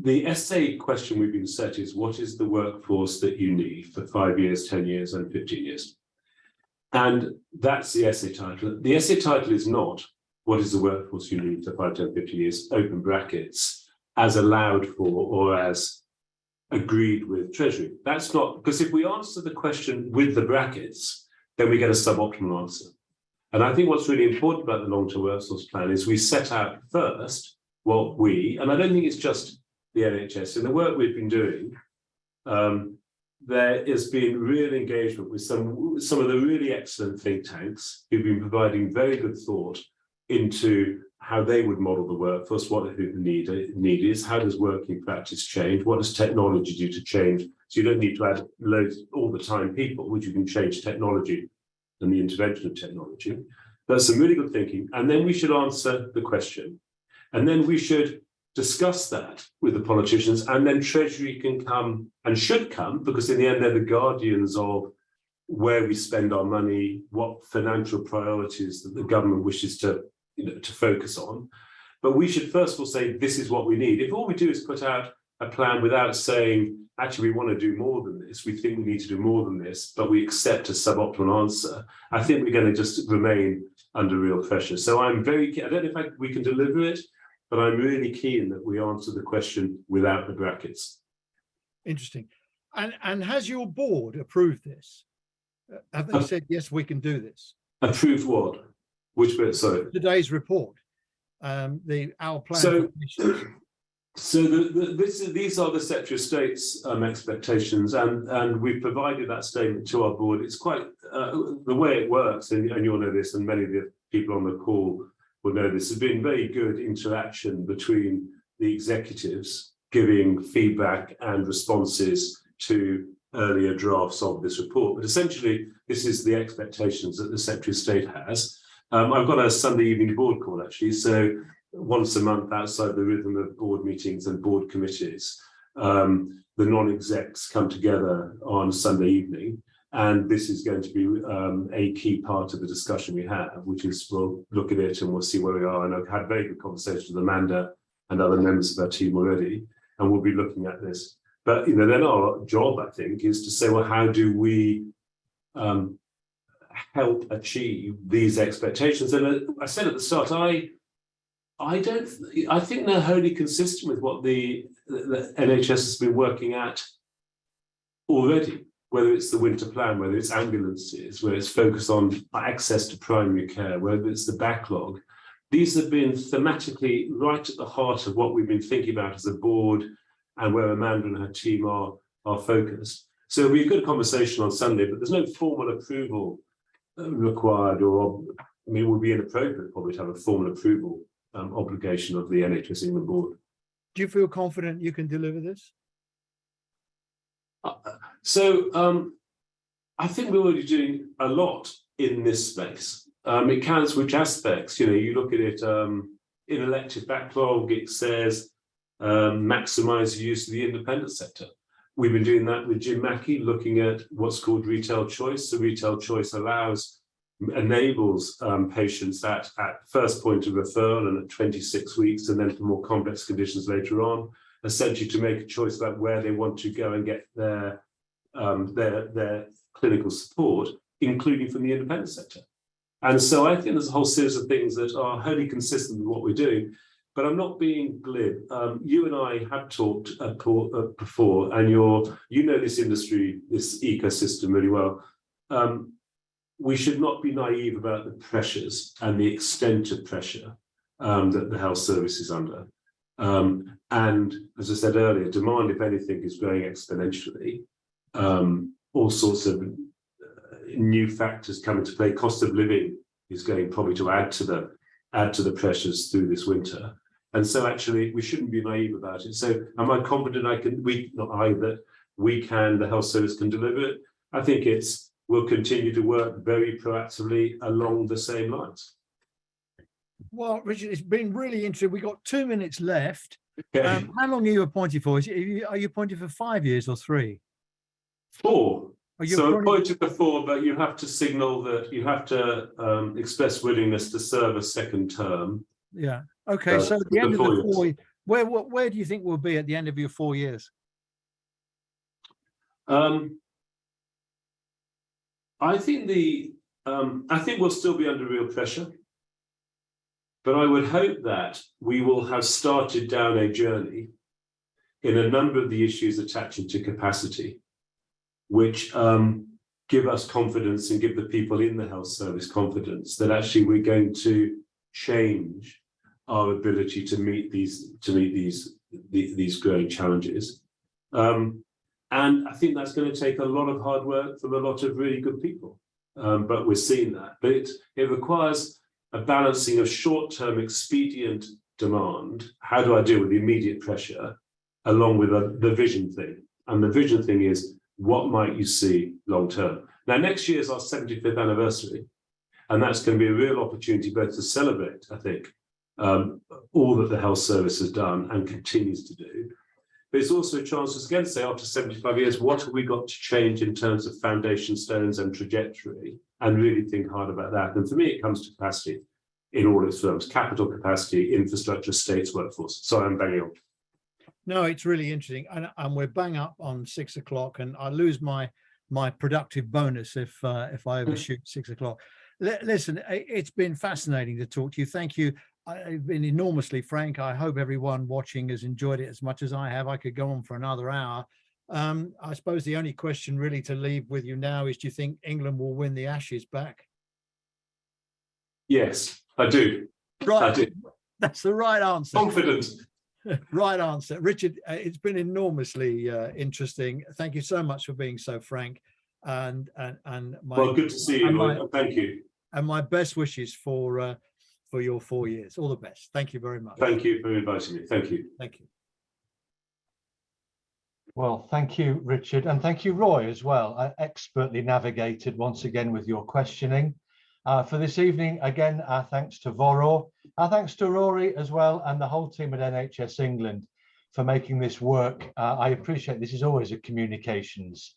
the essay question we've been set is, what is the workforce that you need for 5 years, 10 years, and 15 years? And that's the essay title. The essay title is not, what is the workforce you need for 5, 10, 15 years, open brackets, as allowed for or as agreed with Treasury. That's not, because if we answer the question with the brackets, then we get a suboptimal answer. And I think what's really important about the long-term workforce plan is we set out first what we, and I don't think it's just the NHS, in the work we've been doing, there has been real engagement with some of the really excellent think tanks who've been providing very good thought into how they would model the workforce, what the need is, how does working practice change, what does technology do to change? So you don't need to add loads all the time people, which you can change technology and the intervention of technology. That's some really good thinking. And then we should answer the question. And then we should discuss that with the politicians, and then Treasury can come and should come, because in the end they're the guardians of where we spend our money, what financial priorities that the government wishes to, to focus on. But we should first of all say, this is what we need. If all we do is put out a plan without saying, actually, we want to do more than this, we think we need to do more than this, but we accept a suboptimal answer, I think we're going to just remain under real pressure. So I'm very keen. I don't know if we can deliver it, but I'm really keen that we answer the question without the brackets. Interesting. And has your board approved this? Have they said, yes, we can do this? Approved what? Which bit? Sorry. Today's report. Our plan. So these are the Secretary of State's expectations, and we've provided that statement to our board. It's quite the way it works, and you'll know this, and many of the people on the call will know this. There's been very good interaction between the executives giving feedback and responses to earlier drafts of this report. But essentially, this is the expectations that the Secretary of State has. I've got a Sunday evening board call, actually, so once a month outside the rhythm of board meetings and board committees, the non-execs come together on Sunday evening, and this is going to be a key part of the discussion we have, which is we'll look at it and we'll see where we are. And I've had very good conversations with Amanda and other members of our team already, and we'll be looking at this. But then our job, I think, is to say, well, how do we help achieve these expectations? And I said at the start, I think they're wholly consistent with what the NHS has been working at already, whether it's the winter plan, whether it's ambulances, whether it's focused on access to primary care, whether it's the backlog. These have been thematically right at the heart of what we've been thinking about as a board, and where Amanda and her team are focused. So it'll be a good conversation on Sunday, but there's no formal approval required, or I mean, it would be inappropriate probably to have a formal approval obligation of the NHS England board. Do you feel confident you can deliver this? I think we're already doing a lot in this space. It counts which aspects. You look at it in elective backlog, it says maximise the use of the independent sector. We've been doing that with Jim Mackey, looking at what's called retail choice. So retail choice enables patients at first point of referral and at 26 weeks, and then for more complex conditions later on, essentially to make a choice about where they want to go and get their clinical support, including from the independent sector. And so I think there's a whole series of things that are wholly consistent with what we're doing. But I'm not being glib. You and I have talked before, and you know this industry, this ecosystem really well. We should not be naive about the pressures and the extent of pressure that the health service is under. And as I said earlier, demand, if anything, is growing exponentially. All sorts of new factors come into play. Cost of living is going probably to add to the pressures through this winter. And so actually we shouldn't be naive about it. So am I confident that the health service can deliver it? I think we'll continue to work very proactively along the same lines. Well, Richard, it's been really interesting. We've got 2 minutes left. Okay. How long are you appointed for? Are you appointed for 5 years or 3? 4. So appointed for 4, but you have to signal that you have to express willingness to serve a second term. Yeah. Okay. So at the end of the 4 years, where do you think we'll be at the end of your 4 years? I think we'll still be under real pressure, but I would hope that we will have started down a journey in a number of the issues attaching to capacity, which give us confidence and give the people in the health service confidence that actually we're going to change our ability to meet these growing challenges. And I think that's going to take a lot of hard work from a lot of really good people. But we're seeing that. But it requires a balancing of short-term expedient demand. How do I deal with the immediate pressure, along with the vision thing? And the vision thing is, what might you see long term? Now, next year is our 75th anniversary, and that's going to be a real opportunity both to celebrate, I think, all that the health service has done and continues to do. But it's also a chance to again say, after 75 years, what have we got to change in terms of foundation stones and trajectory, and really think hard about that. And for me, it comes to capacity in all its forms: capital capacity, infrastructure, states, workforce. Sorry, I'm banging on. No, it's really interesting, and we're bang up on 6 o'clock, and I lose my productive bonus if I overshoot 6 o'clock. Listen, it's been fascinating to talk to you. Thank you. I've been enormously frank. I hope everyone watching has enjoyed it as much as I have. I could go on for another hour. I suppose the only question really to leave with you now is, do you think England will win the Ashes back? Yes, I do. Right. I do. That's the right answer. Confident. Right answer. Richard, it's been enormously interesting. Thank you so much for being so frank. And Well, good to see you, Roy. Thank you. And my best wishes for your 4 years. All the best. Thank you very much. Thank you for inviting me. Thank you. Thank you. Well, thank you, Richard, and thank you, Roy, as well. I expertly navigated once again with your questioning. For this evening, again, our thanks to Voro, our thanks to Rory as well, and the whole team at NHS England for making this work. I appreciate this is always a communications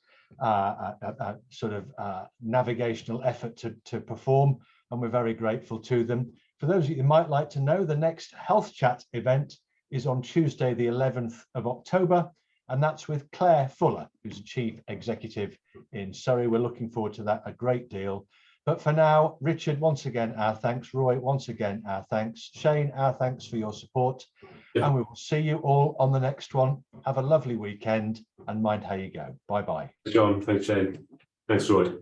navigational effort to perform, and we're very grateful to them. For those of you who might like to know, the next HealthChat event is on Tuesday, the 11th of October, and that's with Claire Fuller, who's the Chief Executive in Surrey. We're looking forward to that a great deal. But for now, Richard, once again, our thanks. Roy, once again, our thanks. Shane, our thanks for your support. Yeah. And we will see you all on the next one. Have a lovely weekend and mind how you go. Bye-bye. John, thanks, Shane. Thanks, Roy.